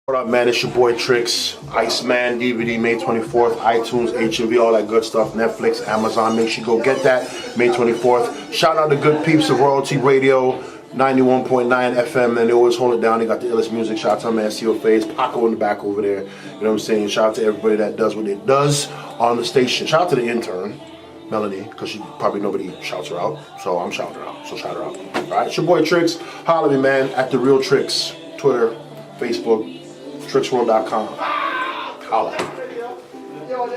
What up, man? It's your boy Trixx. Iceman DVD May 24th. iTunes, HMV, all that good stuff. Netflix, Amazon. Make sure you go get that May 24th. Shout out to good peeps of Royalty Radio, 91.9 FM. And they always hold it down. They got the illest music. Shout out to my man, See Your Face. Paco in the back over there. You know what I'm saying? Shout out to everybody that does what it does on the station. Shout out to the intern, Melanie, because she probably nobody shouts her out. So I'm shouting her out. So shout her out. All right? It's your boy Trixx. Holla at me, man. At The Real Trixx. Twitter, Facebook. TrixxWorld.com. Holla. I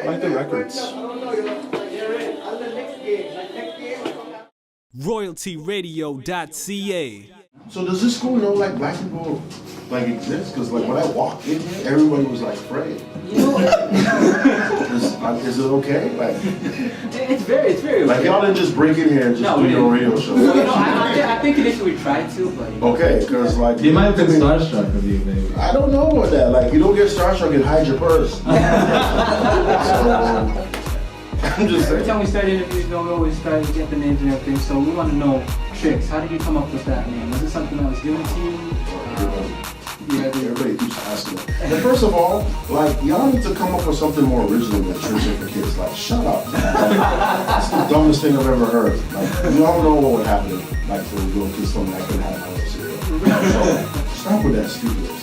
like the records. RoyaltyRadio.ca. So does this school know like black people like exist? Because like when I walked in here, everybody was like afraid. Is it okay? Like it's very like y'all didn't just break in here and just do your radio show. I think initially we tried to, but okay, because like you might have been starstruck of you, maybe. I don't know about that. Like you don't get starstruck and hide your purse. So, I'm just saying. Every time we start interviews, we always try to get the names and everything. So we want to know, Trixx, how did you come up with that name? Was it something that was given to you? Everybody keeps asking it. And first of all, like y'all need to come up with something more original than Trixx for kids. Like, shut up. Like, that's the dumbest thing I've ever heard. Like, we all know what would happen. Like, for little kids, something I couldn't have my own cereal. So stop with that stupidness.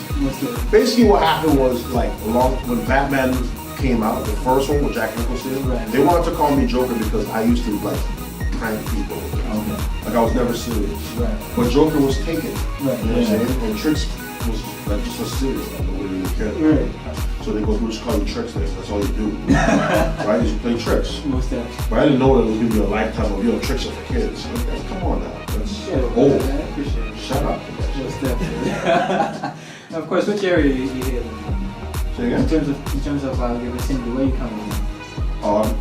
Basically, what happened was like when Batman came out, the first one with Jack Nicholson, they wanted to call me Joker because I used to like prank people. Okay. Like I was never serious. Right. But Joker was taken. Right. You know what I'm saying? And Trixx was like just so serious, like nobody really cared. Right. So they go, we'll just call you Trixx then. That's all you do. Right? You play Trixx. Most definitely. But I didn't know that it was gonna be a lifetime of Trixx are for kids. Like, come on now. That's old. I appreciate it. Shut up. Most definitely. Now, of course, which area you live in? Say again? In terms of your vicinity, where you coming from? I'm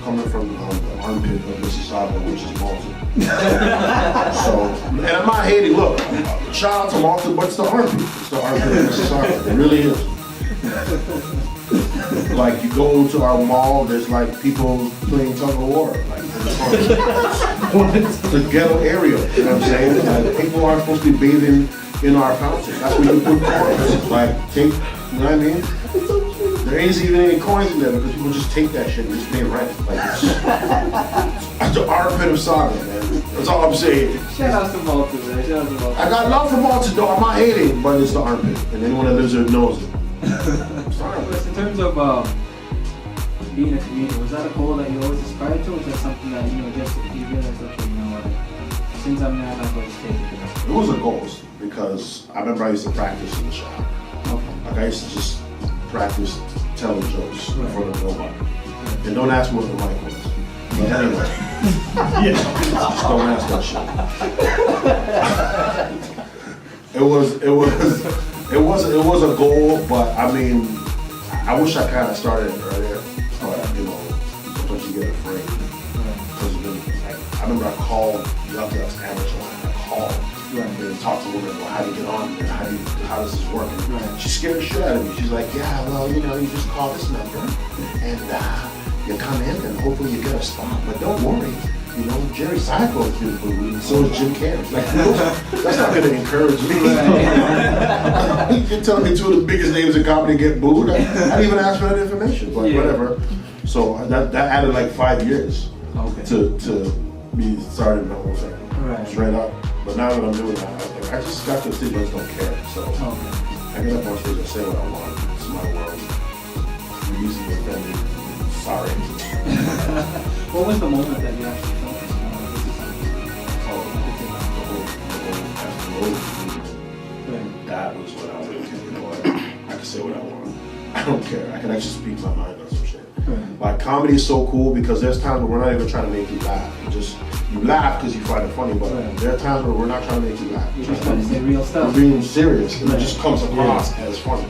coming from the armpit of Mississauga, which is Malta. So, and I'm not hating. Look, shout out to Malta, but it's the armpit. It's the armpit of Mississauga. It really is. Like you go to our mall, there's like people playing tug of war. Like it's the ghetto area. You know what I'm saying? Like, people aren't supposed to be bathing in our fountain. That's where you put coins. Like take, you know what I mean? There ain't even any coins in there because people just take that shit and just pay rent. Like it's the armpit of Saga, man. That's all I'm saying. Shout out to Malta, man. Shout out to Malta. I got love for Malta, though. I'm not hating, but it's the armpit, and anyone that lives there knows it. Sorry. In terms of being a comedian, was that a goal that you always aspired to, or was that something that just you realized, okay, you know what? Since I'm there, I'm not going to take it. It was a goal because I remember I used to practice in the shop. Okay. Like I used to just practice telling jokes in front of nobody. And don't ask me what the mic was. But anyway, just don't ask that shit. It was a goal, but I mean, I wish I kind of started earlier. But sometimes you get afraid. Because I remember I called Young Ducks amateur line. I called. And talk to women about how to get on and how does this work. And she scared the shit out of me. She's like, yeah, well, you just call this number and you come in and hopefully you get a spot. But don't worry, Jerry Seinfeld's been booed and so is Jim Carrey. Like, that's not going to encourage me. You're telling me two of the biggest names in comedy get booed? I didn't even ask for that information, but whatever. So that added like 5 years to me starting the whole thing. Straight up. But now that I'm doing that, I just got to see those don't care. So I get up on stage and say what I want. It's my world. I'm easily offended. Sorry. What was the moment that you actually felt this? That was what I was thinking. I can say what I want. I don't care. I can actually speak my mind on some shit. Like comedy is so cool because there's times where we're not even trying to make you laugh. You laugh because you find it funny, but there are times where we're not trying to make you laugh. You're just trying to say real stuff. We're being serious, and it just comes across as funny.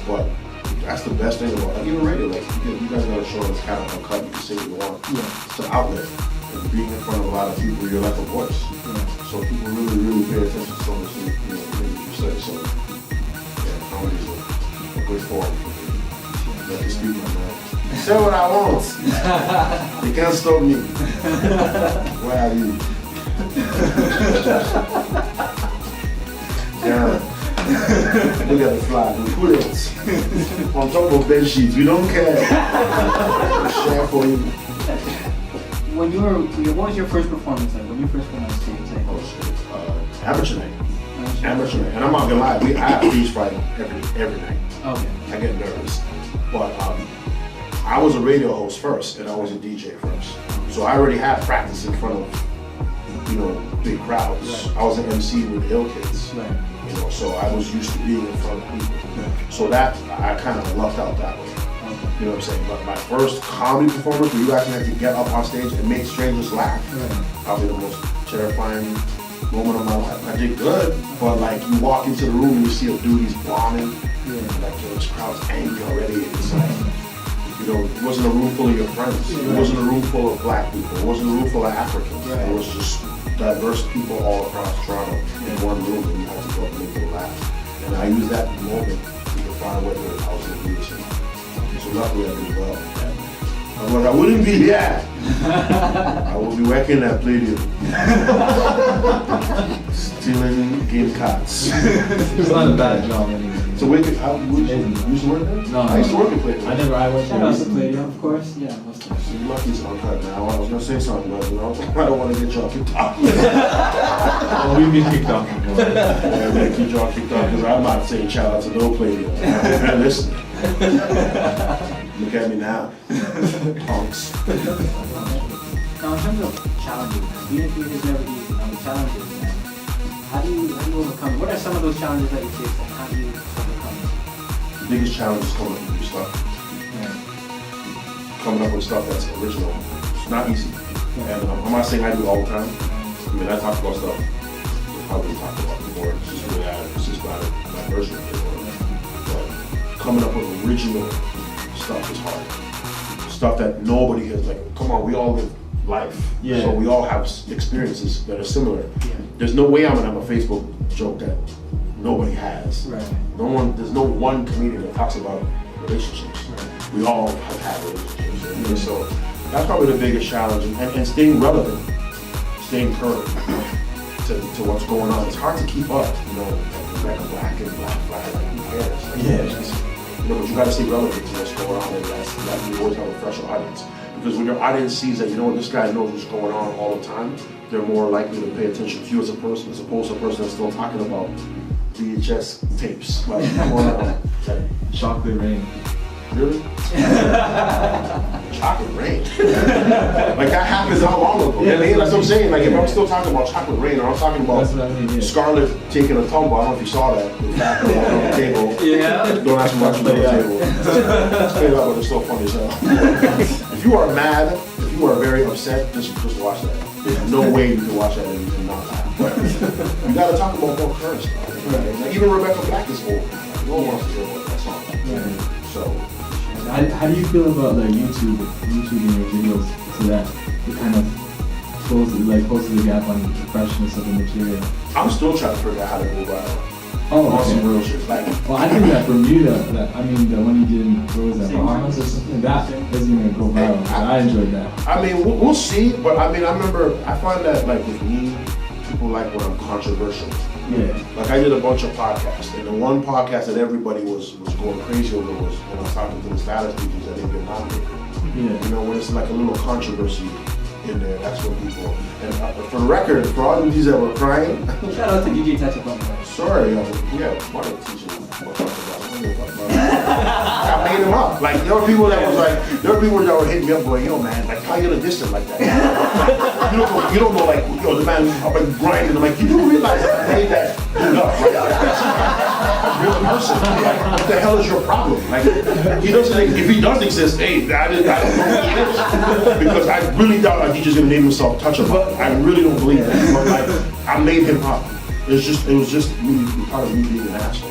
But that's the best thing about even radio. Like you guys got a show that's kind of uncut. You can say what you want. It's an outlet. And being in front of a lot of people, you're like a voice. So people really, really pay attention to so much things you say. So comedy is a good form for me. Let me speak my mind. Say what I want. You can't stop me. Where are you? Yeah. Look at the flag. We put it on top of bed sheets. We don't care. We share for you. What was your first performance like? When you first went on stage? Like, Oh shit. Amateur night. Amateur night. And I'm not gonna lie, I have stage fright every night. Okay. I get nervous. But I was a radio host first, and I was a DJ first. So I already had practice in front of, big crowds. Right. I was an MC with ill kids. Right. So I was used to being in front of people. So that, I kind of lucked out that way. You know what I'm saying? But my first comedy performance where you actually had to get up on stage and make strangers laugh, probably the most terrifying moment of my life. I did good, but like you walk into the room and you see a dude, he's bombing, like this crowd's angry already. It's like, it wasn't a room full of your friends. It wasn't a room full of black people. It wasn't a room full of Africans. It was just diverse people all across Toronto in one room, and you had to go and make them laugh. And I used that moment to define whether I was going to do this or not. So luckily I did well. I'm like, I wouldn't be here. I would be working at Palladium. Stealing game cards. It's not a bad job anyway. So wait, you used to work there? No, I used to work at Palladium. I went Shout there out to recently. Palladium, of course. Yeah, most definitely. So you lucky it's uncut now. I was gonna say something, but I don't want to get y'all kicked off. Oh, we've been kicked off before. I'm gonna get y'all kicked off because I'm not saying shout out to no Palladium. I'm listening. Look at me now. Punks. Now, in terms of challenges, man, being a theater is never easy. Now, the challenges, man, how do you overcome it? What are some of those challenges that you face, and how do you overcome it? The biggest challenge is coming up with new stuff. Coming up with stuff that's original. It's not easy. And I'm not saying I do it all the time. I mean, I talk about stuff I probably talked about before. It's just the way it's just my version of it. But coming up with original stuff is hard. Stuff that nobody has, like, come on, we all live life. Yeah. So we all have experiences that are similar. Yeah. There's no way I'm gonna have a Facebook joke that nobody has. Right. There's no one comedian that talks about relationships. Right. We all have had relationships. And so that's probably the biggest challenge. And staying relevant, staying current to what's going on. It's hard to keep up, like a black and black flag, like who cares? Like, but you gotta stay relevant to what's going on, and that you always have a fresh audience. Because when your audience sees that, this guy knows what's going on all the time, they're more likely to pay attention to you as a person, as opposed to a person that's still talking about VHS tapes. Like, Chocolate rain. Really? Chocolate rain. Like that happens how long ago? Yeah, that's what I'm saying. Like if I'm still talking about chocolate rain, or I'm talking about Scarlett taking a tumble. I don't know if you saw that. The back on the table. Yeah. Don't ask me much about the table. Straight up, but it's still funny as hell. If you are mad, if you are very upset, just watch that. There's no way you can watch that and not laugh. But you gotta talk about more current stuff. Right? Like even Rebecca Black is old. No one wants to hear about that song. Right. So. How do you feel about like YouTubing your videos so that it kind of closes the gap on the freshness of the material? I'm still trying to figure out how to go viral. Oh, On okay. some real shit. Like, Well, I think that from you, the one you did in, what was that, Bahamas or something, that is gonna go viral. I enjoyed that. I mean, we'll see, but I mean, I find that like with me, people like when I'm controversial. Yeah. Like I did a bunch of podcasts, and the one podcast that everybody was going crazy over was when I was talking to the status DJs that didn't get nominated. Yeah. When it's like a little controversy in there, that's when people. And for the record, for all the DJs that were crying, Shout out to DJ Touch Up. sorry, what a teacher. I made him up. Like there were people that were hitting me up going, yo man, like how you gonna diss him like that? you don't know like the man up and grinding. I'm like, you do realize I made that dude up, right? That's a real person. Like, what the hell is your problem? Like he doesn't if he does exist, hey, I don't know who he is. Because I really doubt like he's just gonna name himself Touch Up. I really don't believe that. But like I made him up. It was just really part of me being an asshole.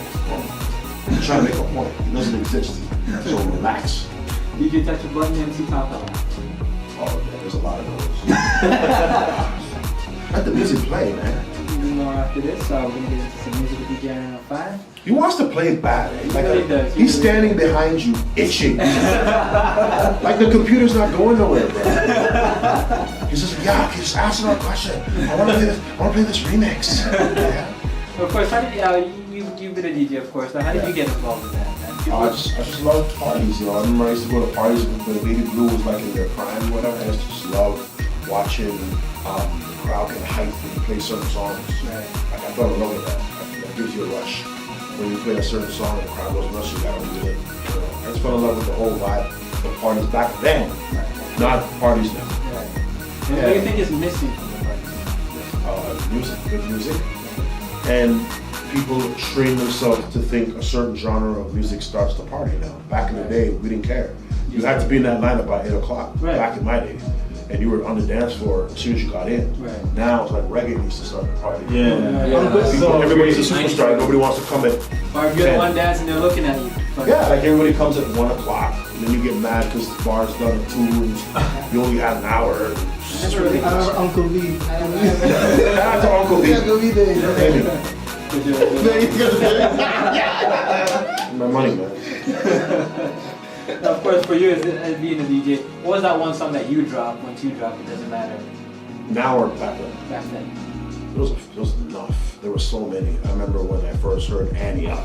I'm trying to make a point. It doesn't exist. So relax. DJ Touch Up Button MC Top Out. Oh, yeah, there's a lot of those. Let the music play, man. More after this, we're gonna get into some music with DJ Aaron 05. He wants to play it bad. Eh? Like really does. he's standing behind you, itching. Like the computer's not going nowhere, bro. He's just, yeah, just answer our question. I want to play this remix. Yeah. Of course, how did you you've been a DJ, of course. Now, how did you get involved with that, man? I just love parties, you know. I remember I used to go to parties when Baby Blue was like in their prime or whatever. I used to just love watching the crowd get hyped when you play certain songs. Right. Like I fell in love with that. That gives you a rush. When you play a certain song and the crowd goes nuts, you gotta do it. You know, I just fell in love with the whole vibe of the parties back then, not parties now. Right. And what do you think is missing from the parties? Music, good music, and people train themselves to think a certain genre of music starts the party now. Back in the day, we didn't care. You had to be in that lineup by 8 o'clock, Right. back in my days. And you were on the dance floor as soon as you got in. Right. Now it's like reggae used to start the party. Yeah. Everybody's a superstar, nobody wants to come at Or if you're the 10. one dancing, they're looking at you. Yeah, like everybody comes at 1 o'clock, and then you get mad because the bar's done at 2, and you only had an hour. It's just I ridiculous. remember Uncle V. Shout out to Uncle V. Uncle V days. Maybe. Yeah. My money, man. Now, of course, for you as being a DJ, what was that one song that you dropped? Once you dropped, it doesn't matter. Now or back then? Back then. It was enough. There were so many. I remember when I first heard Annie Up,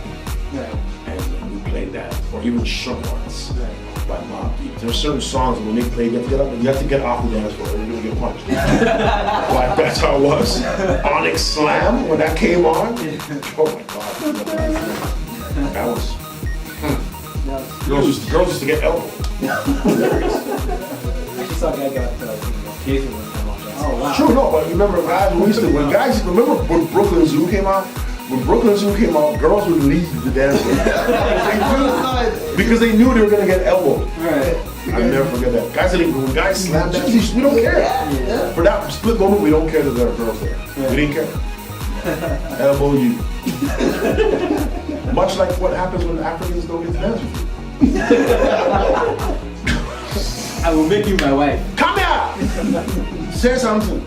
Right. and we played that, or even Shook Ones Right. by Mobb Deep. There's certain songs when they play, you have to get up and you have to get off the dance floor or you're gonna get punched. Like that's how it was. Onyx Slam, when that came on, oh my god. That was, girls used to get elbowed. I actually saw a guy got Jason one time on that. Oh wow. True, no, but remember guys, when guys, remember when Brooklyn Zoo came out? When Brooklyn Zoo came out, girls would leave the dance floor. Because they knew they were gonna get elbowed. Right. I'll never forget that. Guys, when guys slam dance, we don't care. Yeah. For that split moment, we don't care that there are girls there. We didn't care. Elbow you. Much like what happens when Africans don't get to dance with you. I will make you my wife. Come here! Say something.